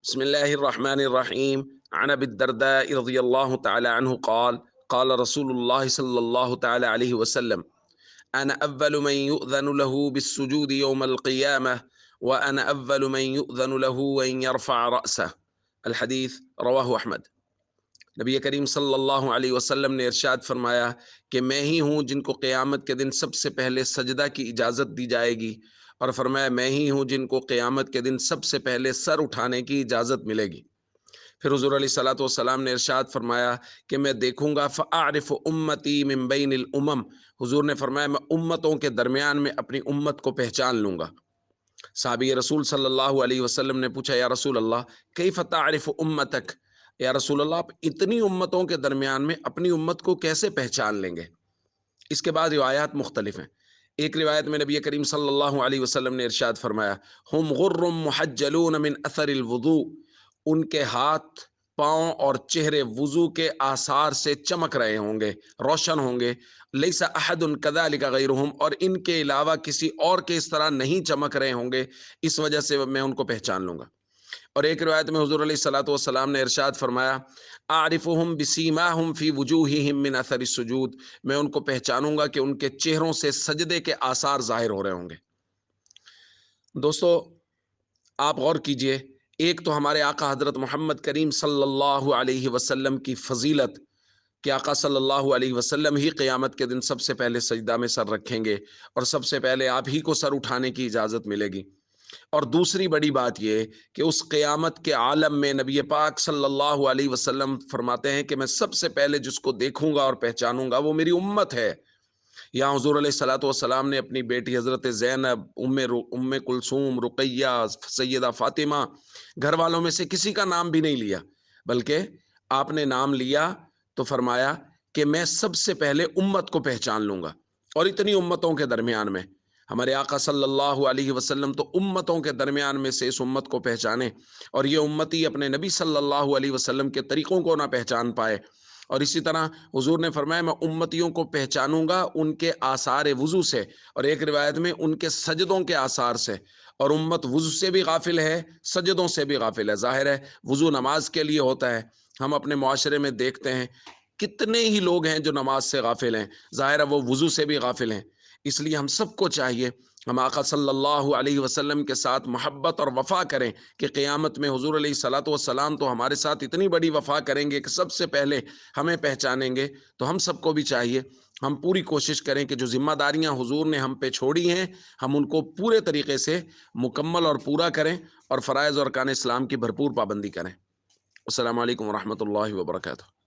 بسم الله الرحمن الرحيم. عن أبي الدرداء رضي الله تعالى عنه قال قال رسول الله صلى الله تعالى عليه وسلم: أنا أول من يؤذن له بالسجود يوم القيامة، وأنا أول من يؤذن له أن يرفع رأسه. الحديث رواه أحمد۔ نبی کریم صلی اللہ علیہ وسلم نے ارشاد فرمایا کہ میں ہی ہوں جن کو قیامت کے دن سب سے پہلے سجدہ کی اجازت دی جائے گی، اور فرمایا میں ہی ہوں جن کو قیامت کے دن سب سے پہلے سر اٹھانے کی اجازت ملے گی۔ پھر حضور علیہ الصلوۃ والسلام نے ارشاد فرمایا کہ میں دیکھوں گا فاعرف امتی من بین الامم، حضور نے فرمایا میں امتوں کے درمیان میں اپنی امت کو پہچان لوں گا۔ صحابی رسول صلی اللہ علیہ وسلم نے پوچھا یا رسول اللہ کیف تعرف امتک، یا رسول اللہ آپ اتنی امتوں کے درمیان میں اپنی امت کو کیسے پہچان لیں گے؟ اس کے بعد روایات مختلف ہیں۔ ایک روایت میں نبی کریم صلی اللہ علیہ وسلم نے ارشاد فرمایا ہم غر محجلون من اثر الوضوء، ان کے ہاتھ پاؤں اور چہرے وضو کے آثار سے چمک رہے ہوں گے، روشن ہوں گے۔ لیس احد کذلک غیرہم، اور ان کے علاوہ کسی اور کے اس طرح نہیں چمک رہے ہوں گے، اس وجہ سے میں ان کو پہچان لوں گا۔ اور ایک روایت میں حضور علیہ الصلوۃ والسلام نے ارشاد فرمایا اعرفہم بسیماہم فی وجوہہم من اثر السجود، میں ان کو پہچانوں گا کہ ان کے چہروں سے سجدے کے آثار ظاہر ہو رہے ہوں گے۔ دوستو آپ غور کیجئے، ایک تو ہمارے آقا حضرت محمد کریم صلی اللہ علیہ وسلم کی فضیلت کہ آقا صلی اللہ علیہ وسلم ہی قیامت کے دن سب سے پہلے سجدہ میں سر رکھیں گے، اور سب سے پہلے آپ ہی کو سر اٹھانے کی اجازت ملے گی۔ اور دوسری بڑی بات یہ کہ اس قیامت کے عالم میں نبی پاک صلی اللہ علیہ وسلم فرماتے ہیں کہ میں سب سے پہلے جس کو دیکھوں گا اور پہچانوں گا وہ میری امت ہے۔ یہاں حضور علیہ الصلوۃ والسلام نے اپنی بیٹی حضرت زینب، ام کلثوم، رقیہ، سیدہ فاطمہ، گھر والوں میں سے کسی کا نام بھی نہیں لیا، بلکہ آپ نے نام لیا تو فرمایا کہ میں سب سے پہلے امت کو پہچان لوں گا۔ اور اتنی امتوں کے درمیان میں ہمارے آقا صلی اللہ علیہ وسلم تو امتوں کے درمیان میں سے اس امت کو پہچانے، اور یہ امتی اپنے نبی صلی اللہ علیہ وسلم کے طریقوں کو نہ پہچان پائے۔ اور اسی طرح حضور نے فرمایا میں امتیوں کو پہچانوں گا ان کے آثار وضو سے، اور ایک روایت میں ان کے سجدوں کے آثار سے۔ اور امت وضو سے بھی غافل ہے، سجدوں سے بھی غافل ہے۔ ظاہر ہے وضو نماز کے لیے ہوتا ہے، ہم اپنے معاشرے میں دیکھتے ہیں کتنے ہی لوگ ہیں جو نماز سے غافل ہیں، ظاہر ہے وہ وضو سے بھی غافل ہیں۔ اس لیے ہم سب کو چاہیے ہم آقا صلی اللہ علیہ وسلم کے ساتھ محبت اور وفا کریں کہ قیامت میں حضور علیہ الصلوۃ والسلام تو ہمارے ساتھ اتنی بڑی وفا کریں گے کہ سب سے پہلے ہمیں پہچانیں گے۔ تو ہم سب کو بھی چاہیے ہم پوری کوشش کریں کہ جو ذمہ داریاں حضور نے ہم پہ چھوڑی ہیں ہم ان کو پورے طریقے سے مکمل اور پورا کریں، اور فرائض اور ارکان اسلام کی بھرپور پابندی کریں۔ السلام علیکم ورحمۃ اللہ وبرکاتہ۔